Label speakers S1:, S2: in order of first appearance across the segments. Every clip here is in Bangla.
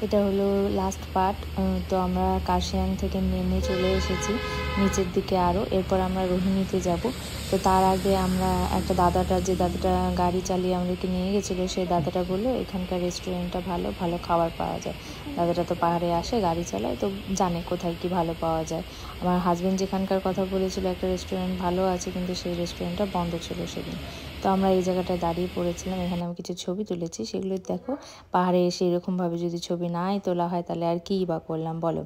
S1: এটা হলো লাস্ট পার্ট। তো আমরা কার্শিয়াং থেকে নেমে চলে এসেছি নিচের দিকে আরও। এরপর আমরা রোহিণীতে যাব। তো তার আগে আমরা একটা যে দাদাটা গাড়ি চালিয়ে আমাদেরকে নিয়ে গেছিলো, সেই দাদাটা বললো এখানকার রেস্টুরেন্টটা ভালো, ভালো খাবার পাওয়া যায়। দাদাটা তো পাহাড়ে আসে, গাড়ি চালায়, তো জানে কোথায় কি ভালো পাওয়া যায়। আমার হাজব্যান্ড যেখানকার কথা বলেছিল একটা রেস্টুরেন্ট ভালো আছে, কিন্তু সেই রেস্টুরেন্টটা বন্ধ ছিল সেদিন। তো আমরা এই জায়গাটায় দাঁড়িয়ে পড়েছিলাম। এখানে আমি কিছু ছবি তুলেছি, সেগুলো দেখো। পাহাড়ে এসে এরকমভাবে যদি ছবি নাই তোলা হয় তাহলে আর কী বা করলাম বলো।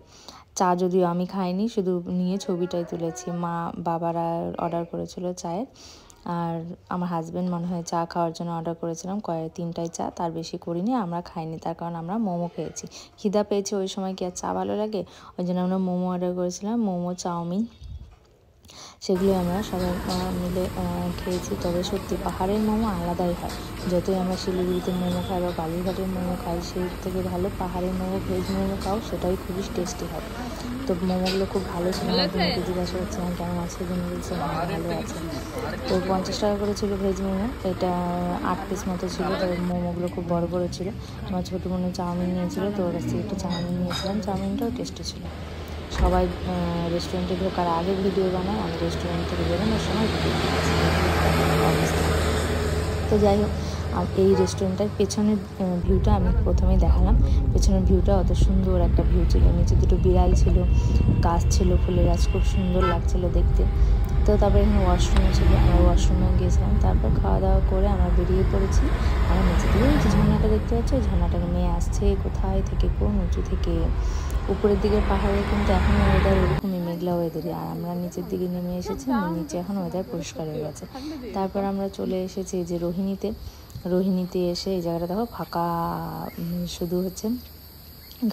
S1: চা যদিও আমি খাইনি, শুধু নিয়ে ছবিটাই তুলেছি। মা বাবারা অর্ডার করেছিল চায়ের, আর আমার হাজব্যান্ড মনে হয় চা খাওয়ার জন্য অর্ডার করেছিলাম 3টাই চা, তার বেশি করিনি। আমরা খাইনি, তার কারণ আমরা মোমো খেয়েছি। খিদা পেয়েছি, ওই সময় কি আর চা ভালো লাগে, ওই জন্য আমরা মোমো অর্ডার করেছিলাম, মোমো চাউমিন, সেগুলো আমরা সবাই মিলে খেয়েছি। তবে সত্যি পাহাড়ের মোমো আলাদাই হয়। যতই আমরা শিলিগুড়িতে মোমো খাই বা বালুরঘাটের মোমো খাই, সেই থেকে ভালো পাহাড়ের মোমো, ভেজ মোমো খাও, সেটাই খুবই টেস্টি হয়। তো মোমোগুলো খুব ভালো ছিল। মাধ্যমিকে জিজ্ঞাসা করছিলাম কেমন আছে, জন্য বলছে হ্যাঁ ভালো আছে। তো 50 টাকা করে ছিল ভেজ মোমো, এটা 8 পিস মতো ছিল। তবে মোমোগুলো খুব বড় বড় ছিল। আমার ছোটো বোনের চাউমিন নিয়েছিল, তো ওর কাছ থেকে একটু চাউমিন নিয়েছিলাম, চাউমিনটাও টেস্টি ছিল। সবাই রেস্টুরেন্টে ঢোকার আগে ভিডিও বানায়, আমি রেস্টুরেন্ট থেকে বেরোনোর সময় ভিডিও বানাচ্ছি। অবস্থা। তো যাই হোক, এই রেস্টুরেন্টের পেছনের ভিউটা আমি প্রথমেই দেখালাম। পেছনের ভিউটা অত সুন্দর একটা ভিউ ছিল। নিচে দুটো বিড়াল ছিল, গাছ ছিল, ফুলের গাছ, খুব সুন্দর লাগছিল দেখতে। তো তারপরে এখানে ওয়াশরুমও ছিল, আমরা ওয়াশরুমেও গিয়েছিলাম। তারপর খাওয়া দাওয়া করে আমরা বেরিয়ে পড়েছি। আমরা নিচে থেকে যে ঝর্ণাটা দেখতে পাচ্ছি, ওই ঝর্ণাটাকে মেয়ে আসছে কোথায় থেকে, কোন উঁচু থেকে। উপরের দিকের পাহাড়ে কিন্তু এখন ওয়েদার ওরকমই মেঘলা ওয়েদারই, আর আমরা নিচের দিকে নেমে এসেছি। নিচে এখন ওয়েদার পরিষ্কার হয়ে গেছে। তারপর আমরা চলে এসেছি যে রোহিণীতে এসে এই জায়গাটা দেখো ফাঁকা, শুধু হচ্ছে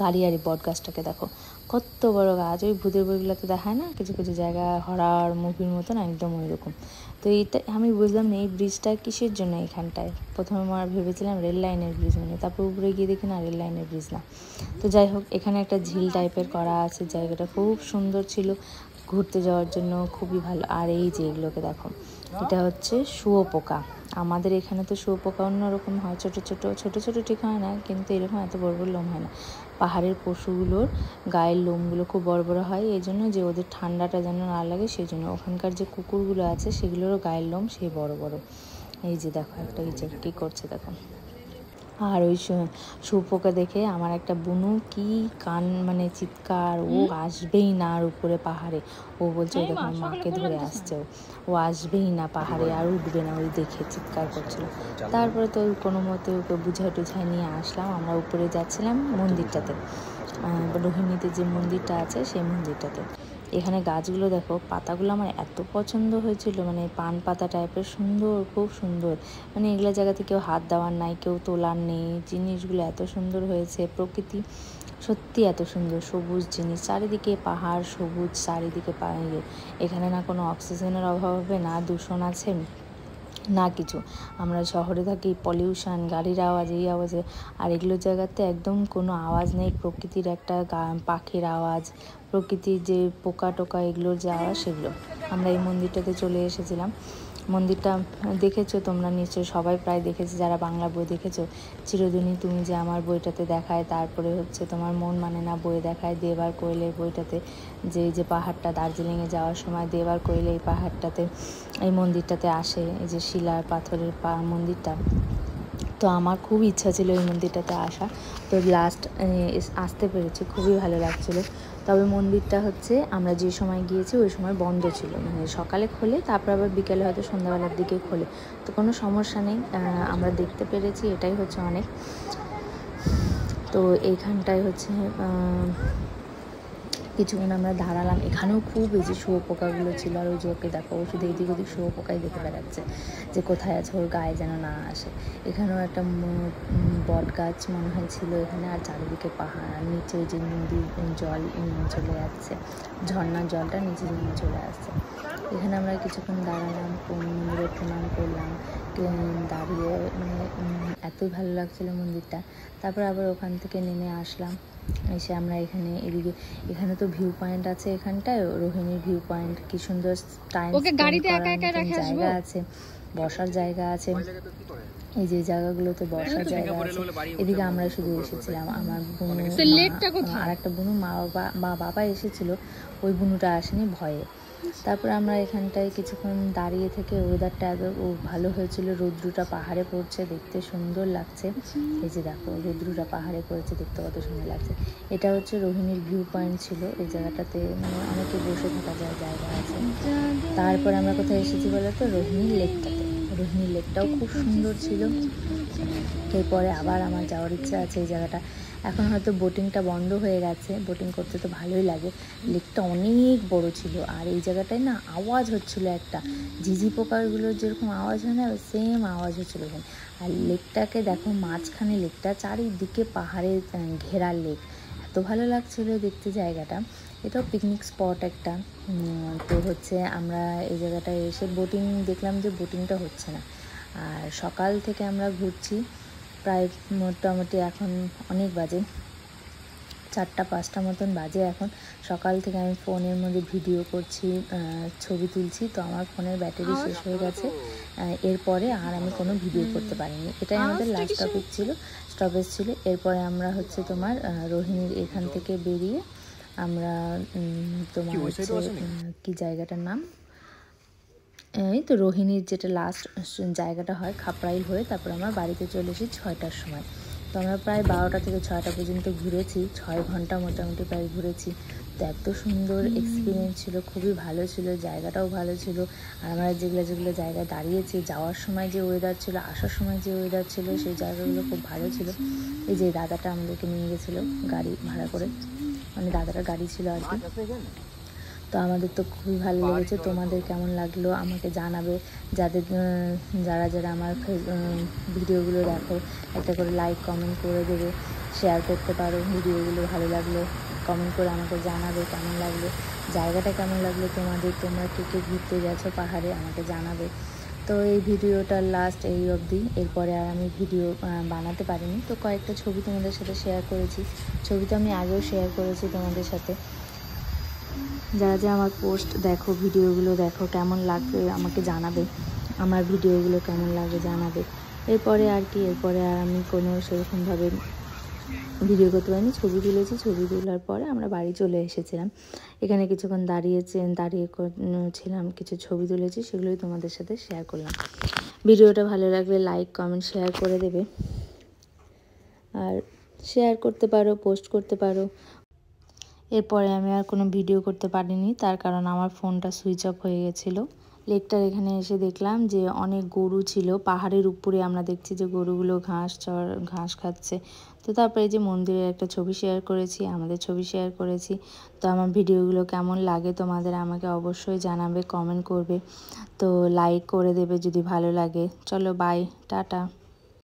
S1: গাড়ি। আর এই বট গাছটাকে দেখো কত বড় গাছ। ওই ভূতের বইগুলোতে দেখায় না কিছু কিছু জায়গা হরর মুভির মতন, একদম ওই রকম। তো এইটা আমি বুঝলাম না এই ব্রিজটা কিসের জন্য এখানটায়। প্রথমে আমরা ভেবেছিলাম রেল লাইনের ব্রিজ মানে, তারপর উপরে গিয়ে দেখি না, রেল লাইনের ব্রিজ না। তো যাই হোক, এখানে একটা ঝিল টাইপের করা আছে, জায়গাটা খুব সুন্দর ছিল, ঘুরতে যাওয়ার জন্য খুবই ভালো। আর এই যে এগুলোকে দেখো, এটা হচ্ছে শুয়োপোকা। আমাদের এখানে তো শুয়োপোকা অন্যরকম হয়, ছোটো ছোটো ঠিক হয় না, কিন্তু এরকম এত বড় বড় লোম হয় না। পাহাড়ের পশুগুলোর গায়ের লোমগুলো খুব বড় বড় হয়, এই জন্য যে ওদের ঠান্ডাটা যেন না লাগে সেই জন্য। ওখানকার যে কুকুরগুলো আছে সেগুলোরও গায়ের লোম সেই বড় বড়। এই যে দেখো একটা কী করছে দেখো। আর ওই শুয়োপোকা দেখে আমার একটা বুনু কি কান মানে চিৎকার, ও আসবেই না আর উপরে পাহাড়ে। ও বলছে ও দেখো মাকে ধরে আসছে, ও আসবেই না পাহাড়ে আর উঠবে না, ওই দেখে চিৎকার করছিল। তারপরে তো কোনো মতে ওকে বুঝাই টুঝাই নিয়ে আসলাম। আমরা উপরে যাচ্ছিলাম মন্দিরটাতে, রোহিণীতে যে মন্দিরটা আছে সেই মন্দিরটাতে। এখানে গাছগুলো দেখো, পাতাগুলো আমার এত পছন্দ হয়েছিল, মানে পান পাতা টাইপের সুন্দর, খুব সুন্দর। মানে এগুলো জায়গাতে কেউ হাত দেওয়ার নাই, কেউ তোলার নেই, জিনিসগুলো এত সুন্দর হয়েছে। প্রকৃতি সত্যি এত সুন্দর, সবুজ জিনিস চারিদিকে, পাহাড় সবুজ চারিদিকে। এখানে না কোনো অক্সিজেনের অভাব হবে, না দূষণ আছে, না কিছু। আমরা শহরে থাকি, পলিউশন, গাড়ির আওয়াজ, এই আওয়াজে। আর এগুলোর জায়গাতে একদম কোনো আওয়াজ নেই, প্রকৃতির একটা পাখির আওয়াজ, প্রকৃতির যে পোকা টোকা এগুলোর যে আওয়াজ, সেগুলো। আমরা এই মন্দিরটাতে চলে এসেছিলাম। মন্দিরটা দেখেছো তোমরা নিশ্চয়ই, সবাই প্রায় দেখেছে যারা বাংলা বই দেখেছো। চিরদিনই তুমি যে আমার বইটাতে দেখায়, তারপরে হচ্ছে তোমার মন মানে না বই দেখায়, দেবার কোয়েলের বইটাতে যে পাহাড়টা দার্জিলিংয়ে যাওয়ার সময় দেবার কোয়েল এই পাহাড়টাতে, এই মন্দিরটাতে আসে, এই যে শিলার পাথরের মন্দিরটা। তো আমার খুব ইচ্ছা ছিল এই মন্দিরটাতে আসা, তো লাস্ট আসতে পেরেছি, খুবই ভালো লাগছিলো। তবে মন্দিরটা হচ্ছে আমরা যে সময় গিয়েছি ওই সময় বন্ধ ছিল, মানে সকালে খোলে, তারপর আবার বিকেলে হয়তো সন্ধ্যাবেলার দিকে খোলে। তো কোনো সমস্যা নেই, আমরা দেখতে পেরেছি, এটাই হচ্ছে অনেক। তো এইখানটায় হচ্ছে কিছুক্ষণ আমরা দাঁড়ালাম। এখানেও খুব এই যে শুয়োপোকাগুলো ছিল, আর ওই যে ওকে দেখো, ও শুধু এদিক ওদিক শুয়োপোকাই দেখে বেড়াচ্ছে, যে কোথায় আছে, ওর গায়ে যেন না আসে। এখানেও একটা বট গাছ মনে হয় ছিল এখানে, আর চারিদিকে পাহাড়, আর নিচে ওই যে নদীর জল চলে যাচ্ছে, ঝর্ণার জলটা নিচে নেমে চলে আসছে। এখানে আমরা কিছুক্ষণ দাঁড়ালাম, মন্দিরে প্রণাম করলাম, দাঁড়িয়ে মানে এতই ভালো লাগছিলো মন্দিরটা। তারপর আবার ওখান থেকে নেমে আসলাম। এসে আমরা এখানে তো ভিউ পয়েন্ট আছে, এখানটায় রোহিণীর ভিউ পয়েন্ট, কি সুন্দর টাইম জায়গা আছে, বসার জায়গা আছে। এই যে জায়গাগুলোতে বসার জায়গা আছে, এদিকে আমরা শুধু এসেছিলাম। আমার বুনু আর একটা বুনু বাবা এসেছিল, ওই বুনুটা আসেনি ভয়ে। তারপর আমরা এখানটায় কিছুক্ষণ দাঁড়িয়ে থেকে ওয়েদারটা এত ভালো হয়েছিল, রৌদ্রটা পাহাড়ে পড়ছে, দেখতে সুন্দর লাগছে। এই যে দেখো রৌদ্রটা পাহাড়ে পড়েছে, দেখতে কত সুন্দর লাগছে। এটা হচ্ছে রোহিণীর ভিউ পয়েন্ট ছিল, এই জায়গাটাতে মানে অনেকে বসে থাকা যায় জায়গা আছে। তারপর আমরা কোথায় এসেছি বলো তো, রোহিণীর লেকটাতে। রোহিণীর লেকটাও খুব সুন্দর ছিল। এরপরে আবার আমার যাওয়ার ইচ্ছা আছে এই জায়গাটা। এখন হয়তো বোটিংটা বন্ধ হয়ে গেছে, বোটিং করতে তো ভালোই লাগে। লেকটা অনেক বড় ছিল, আর এই জায়গাটায় না আওয়াজ হচ্ছিল একটা, ঝিঝি পোকাগুলোর যেরকম আওয়াজ হয় না, সেম আওয়াজ হচ্ছিল এখানে। আর লেকটাকে দেখো, মাঝখানে লেকটা, চারিদিকে পাহাড়ে ঘেরা লেক, এত ভালো লাগছিল দেখতে জায়গাটা। এটাও পিকনিক স্পট একটা। তো হচ্ছে আমরা এই জায়গাটায় এসে বোটিং দেখলাম যে বোটিংটা হচ্ছে না। আর সকাল থেকে আমরা ঘুরছি, প্রায় মোটামুটি এখন অনেক বাজে, 4টা-5টা মতন বাজে এখন। সকাল থেকে আমি ফোনের মধ্যে ভিডিও করছি, ছবি তুলছি, তো আমার ফোনের ব্যাটারি শেষ হয়ে গেছে। এরপরে আর আমি কোনো ভিডিও করতে পারিনি। এটাই আমাদের লাস্ট স্টপেজ ছিল। এরপরে আমরা হচ্ছে তোমার রোহিণীর এখান থেকে বেরিয়ে আমরা তোমার হচ্ছে কি জায়গাটার নাম, এই তো রোহিণীর যেটা লাস্ট জায়গাটা হয়, খাপড়াইল হয়ে তারপর আমরা বাড়িতে চলে এসেছি 6টার সময়। তো আমরা প্রায় 12টা থেকে 6টা পর্যন্ত ঘুরেছি, 6 ঘন্টা মোটামুটি প্রায় ঘুরেছি। তো এত সুন্দর এক্সপিরিয়েন্স ছিল, খুবই ভালো ছিল, জায়গাটাও ভালো ছিল। আর আমরা যেগুলো জায়গায় দাঁড়িয়েছি, যাওয়ার সময় যে ওয়েদার ছিল, আসার সময় যে ওয়েদার ছিল, সেই জায়গাগুলো খুব ভালো ছিল। এই যে দাদাটা আমাদেরকে নিয়ে গেছিলো গাড়ি ভাড়া করে, মানে দাদাটার গাড়ি ছিল আর কি। তো আমাদের তো খুবই ভালো লেগেছে। তোমাদের কেমন লাগলো আমাকে জানাবে। যারা আমার ভিডিওগুলো দেখো, একটা করে লাইক কমেন্ট করে দেবে, শেয়ার করতে পারো। ভিডিওগুলো ভালো লাগলো কমেন্ট করে আমাকে জানাবে কেমন লাগলো, জায়গাটা কেমন লাগলো তোমাদের, তোমরা কে ঘুরতে গেছো পাহাড়ে আমাকে জানাবে। তো এই ভিডিওটার লাস্ট এই অবধি, এরপরে আর আমি ভিডিও বানাতে পারিনি। তো কয়েকটা ছবি তোমাদের সাথে শেয়ার করেছি, ছবি তো আমি আগেও শেয়ার করেছি তোমাদের সাথে। যারা আমার পোস্ট দেখো, ভিডিওগুলো দেখো, কেমন লাগবে আমাকে জানাবে, আমার ভিডিওগুলো কেমন লাগে জানাবে। এরপরে আর আমি কোনো সেরকমভাবে ভিডিও করতে পারিনি, ছবি তুলেছি। ছবি তোলার পরে আমরা বাড়ি চলে এসেছিলাম। এখানে কিছুক্ষণ দাঁড়িয়েছিলাম, কিছু ছবি তুলেছি, সেগুলোই তোমাদের সাথে শেয়ার করলাম। ভিডিওটা ভালো লাগলে লাইক কমেন্ট শেয়ার করে দেবে, আর শেয়ার করতে পারো, পোস্ট করতে পারো। এরপরে আমি আর কোনো ভিডিও করতে পারিনি, তার কারণ আমার ফোনটা সুইচ অফ হয়ে গেছিলো। লেকটার এখানে এসে দেখলাম যে অনেক গরু ছিল, পাহাড়ের উপরে আমরা দেখছি যে গরুগুলো ঘাস খাচ্ছে। তো তারপরে যে মন্দিরের একটা ছবি শেয়ার করেছি, আমাদের ছবি শেয়ার করেছি। তো আমার ভিডিওগুলো কেমন লাগে তোমাদের আমাকে অবশ্যই জানাবে, কমেন্ট করবে, তো লাইক করে দেবে যদি ভালো লাগে। চলো বাই, টাটা।